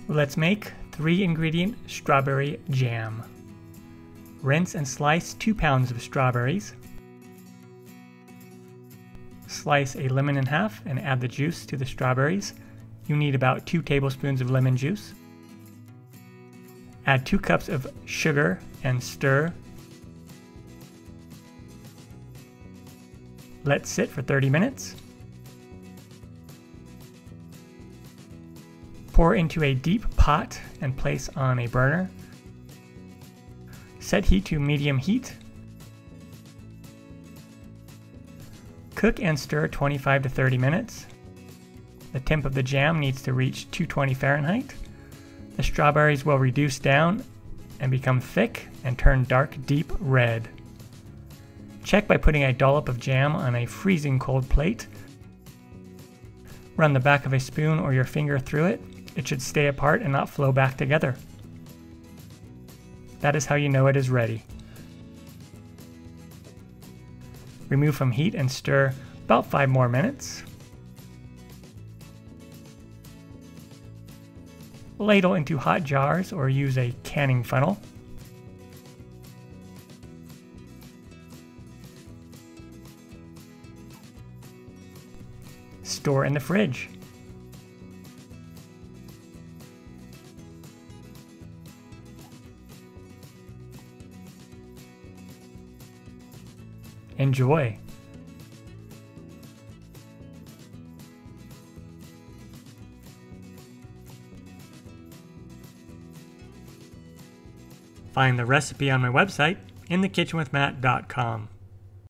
Let's make 3-ingredient strawberry jam. Rinse and slice 2 pounds of strawberries. Slice a lemon in half and add the juice to the strawberries. You need about 2 tablespoons of lemon juice. Add 2 cups of sugar and stir. Let sit for 30 minutes. Pour into a deep pot and place on a burner. Set heat to medium heat. Cook and stir 25 to 30 minutes. The temp of the jam needs to reach 220 Fahrenheit. The strawberries will reduce down and become thick and turn dark deep red. Check by putting a dollop of jam on a freezing cold plate. Run the back of a spoon or your finger through it. It should stay apart and not flow back together. That is how you know it is ready. Remove from heat and stir about 5 more minutes. Ladle into hot jars or use a canning funnel. Store in the fridge. Enjoy! Find the recipe on my website, inthekitchenwithmatt.com.